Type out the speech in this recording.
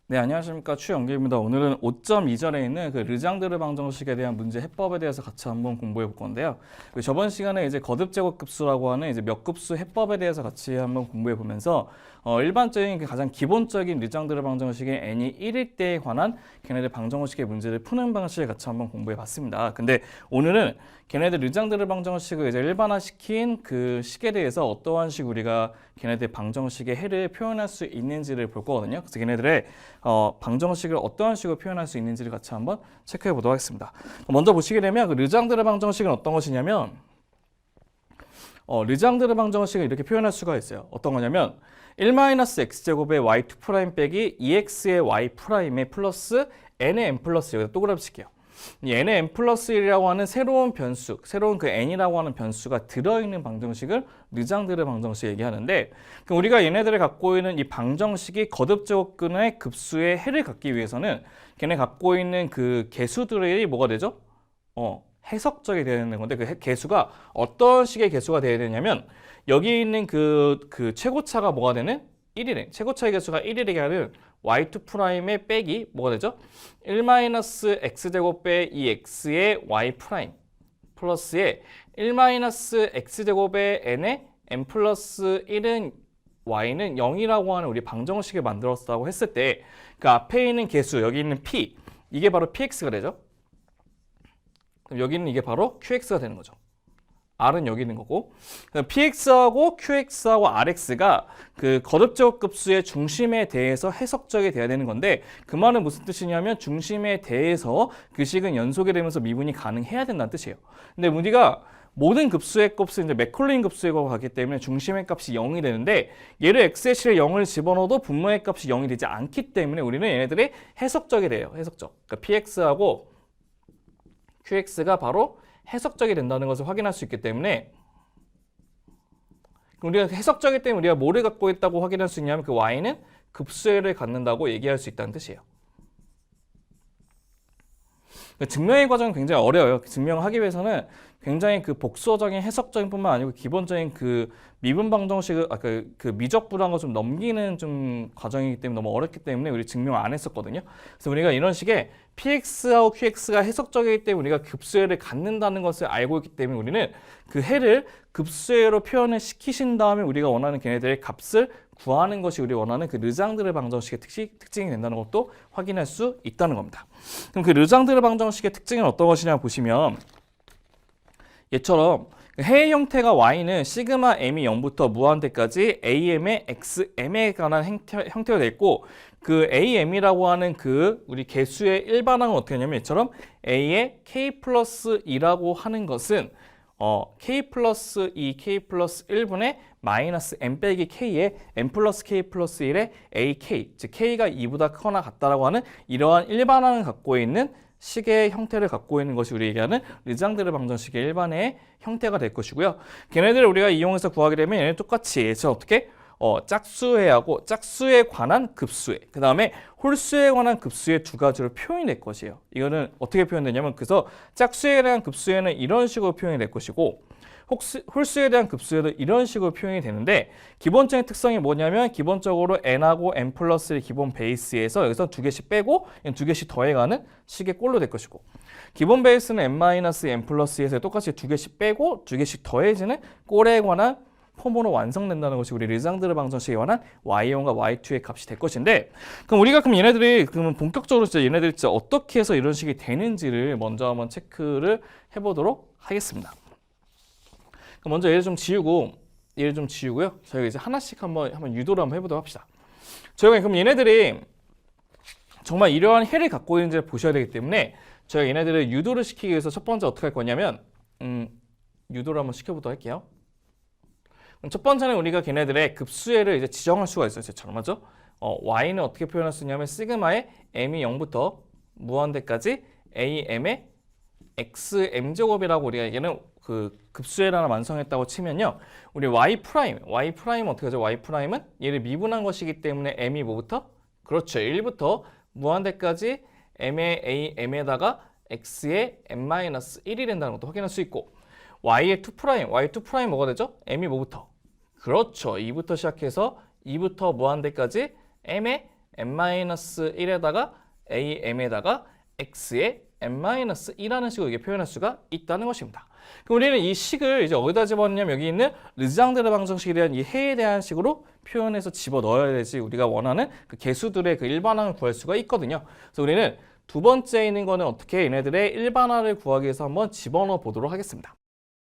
네, 안녕하십니까. 추영규입니다. 오늘은 5.2절에 있는 그 르장드르 방정식에 대한 문제 해법에 대해서 같이 한번 공부해 볼 건데요. 저번 시간에 이제 거듭 제곱급수라고 하는 이제 몇 급수 해법에 대해서 같이 한번 공부해 보면서 일반적인 그 가장 기본적인 르장드르 방정식의 n이 1일 때에 관한 걔네들 방정식의 문제를 푸는 방식을 같이 한번 공부해 봤습니다. 근데 오늘은 걔네들 르장드르 방정식을 이제 일반화시킨 그 식에 대해서 어떠한 식 우리가 걔네들 방정식의 해를 표현할 수 있는지를 볼 거거든요. 그래서 걔네들의 방정식을 어떠한 식으로 표현할 수 있는지를 같이 한번 체크해 보도록 하겠습니다. 먼저 보시게 되면 그 르장드르 방정식은 어떤 것이냐면 르장드르 방정식을 이렇게 표현할 수가 있어요. 어떤 거냐면 1-x제곱의 y2' 빼기 2x의 y' 플러스 n의 n 플러스 여기다 동그라미 칠게요. 이 n의 n 플러스 1이라고 하는 새로운 변수, 새로운 그 n이라고 하는 변수가 들어있는 방정식을 르장드르 방정식 얘기하는데, 그럼 우리가 얘네들이 갖고 있는 이 방정식이 거듭제곱근의 급수의 해를 갖기 위해서는 걔네 갖고 있는 그 개수들이 뭐가 되죠? 해석적이 되어야 되는 건데, 그 개수가 어떤 식의 개수가 되어야 되냐면 여기 있는 그 최고차가 뭐가 되는? 1이래. 최고차의 개수가 1이라게 하는 y2'의 빼기 뭐가 되죠? 1-x제곱 빼 2x의 y' 플러스에 1-x제곱의 n의 n 플러스 1은 y는 0이라고 하는 우리 방정식을 만들었다고 했을 때 그 앞에 있는 개수, 여기 있는 p, 이게 바로 px가 되죠? 그럼 여기는 이게 바로 qx가 되는 거죠. r은 여기 있는 거고, px하고 qx하고 rx가 그 거듭제곱급수의 중심에 대해서 해석적이 돼야 되는 건데, 그 말은 무슨 뜻이냐면 중심에 대해서 그 식은 연속이 되면서 미분이 가능해야 된다는 뜻이에요. 근데 우리가 모든 급수의 값은 이제 맥콜린 급수의 값을 가기 때문에 중심의 값이 0이 되는데, 얘를 x의 실에 0을 집어넣어도 분모의 값이 0이 되지 않기 때문에 우리는 얘네들이 해석적이 돼요. 해석적. 그러니까 px하고 qx가 바로 해석적이 된다는 것을 확인할 수 있기 때문에, 우리가 해석적이기 때문에 우리가 뭐를 갖고 있다고 확인할 수 있냐면 그 y는 급수를 갖는다고 얘기할 수 있다는 뜻이에요. 증명의 과정은 굉장히 어려워요. 증명하기 위해서는 굉장히 그 복수적인 해석적인 뿐만 아니고 기본적인 그 미분 방정식을 그 미적 불안을 좀 넘기는 좀 과정이기 때문에 너무 어렵기 때문에 우리 증명 안 했었거든요. 그래서 우리가 이런 식의 px하고 qx가 해석적이기 때문에 우리가 급수해를 갖는다는 것을 알고 있기 때문에 우리는 그 해를 급수해로 표현을 시키신 다음에 우리가 원하는 걔네들의 값을 구하는 것이 우리 원하는 그 르장드르 방정식의 특징이 된다는 것도 확인할 수 있다는 겁니다. 그럼 그 르장드르 방정식의 특징은 어떤 것이냐 보시면, 얘처럼 해의 형태가 y는 시그마 m이 0부터 무한대까지 am의 xm에 관한 형태가 되어 있고, 그 am이라고 하는 그 우리 개수의 일반항은 어떻게 하냐면 얘처럼 a의 k 플러스 2라고 하는 것은 k 플러스 2, k 플러스 1분의 마이너스 m 빼기 k의 m 플러스 k 플러스 1의 ak, 즉 k가 2보다 크거나 같다라고 하는 이러한 일반항을 갖고 있는 식의 형태를 갖고 있는 것이 우리 얘기하는 르장드르 방정식의 일반의 형태가 될 것이고요. 걔네들을 우리가 이용해서 구하게 되면 얘네 똑같이 그래서 어떻게 짝수회하고 짝수에 관한 급수회, 그 다음에 홀수에 관한 급수회 두 가지로 표현이 될 것이에요. 이거는 어떻게 표현되냐면, 그래서 짝수에 대한 급수회는 이런 식으로 표현이 될 것이고 홀수에 대한 급수회도 이런 식으로 표현이 되는데, 기본적인 특성이 뭐냐면 기본적으로 n하고 n 플러스의 기본 베이스에서 여기서 두 개씩 빼고 두 개씩 더해가는 식의 꼴로 될 것이고, 기본 베이스는 n-n 플러스에서 똑같이 두 개씩 빼고 두 개씩 더해지는 꼴에 관한 폼으로 완성된다는 것이 우리 르장드르 방정식에 관한 y1과 y2의 값이 될 것인데, 그럼 얘네들이 그러면 본격적으로 얘네들이 어떻게 해서 이런 식이 되는지를 먼저 한번 체크를 해보도록 하겠습니다. 먼저 얘를 좀 지우고요. 저희가 이제 하나씩 한번 유도를 한번 해보도록 합시다. 저희가 그럼 얘네들이 정말 이러한 해를 갖고 있는지를 보셔야 되기 때문에 저희가 얘네들을 유도를 시키기 위해서 첫 번째 어떻게 할 거냐면 유도를 한번 시켜보도록 할게요. 그럼 첫 번째는 우리가 걔네들의 급수해를 이제 지정할 수가 있어요. 저처럼 맞죠? y는 어떻게 표현할 수 있냐면 시그마의 m이 0부터 무한대까지 am의 xm제곱이라고 우리가 얘는 그 급수해를 하나 완성했다고 치면요, 우리 y' 어떻게 하죠? y'은 얘를 미분한 것이기 때문에 m이 뭐부터? 그렇죠, 1부터 무한대까지 m의 m에다가 x의 n-1이 된다는 것도 확인할 수 있고, y의 2' 뭐가 되죠? m이 뭐부터? 그렇죠, 2부터 시작해서 2부터 무한대까지 m의 n-1에다가 am에다가 x의 n-1라는 식으로 이렇게 표현할 수가 있다는 것입니다. 그럼 우리는 이 식을 이제 어디다 집어넣냐면 여기 있는 르지앙드르 방정식에 대한 이 해에 대한 식으로 표현해서 집어넣어야 되지 우리가 원하는 그 개수들의 그 일반항을 구할 수가 있거든요. 그래서 우리는 두 번째 있는 거는 어떻게 얘네들의 일반항을 구하기 위해서 한번 집어넣어 보도록 하겠습니다.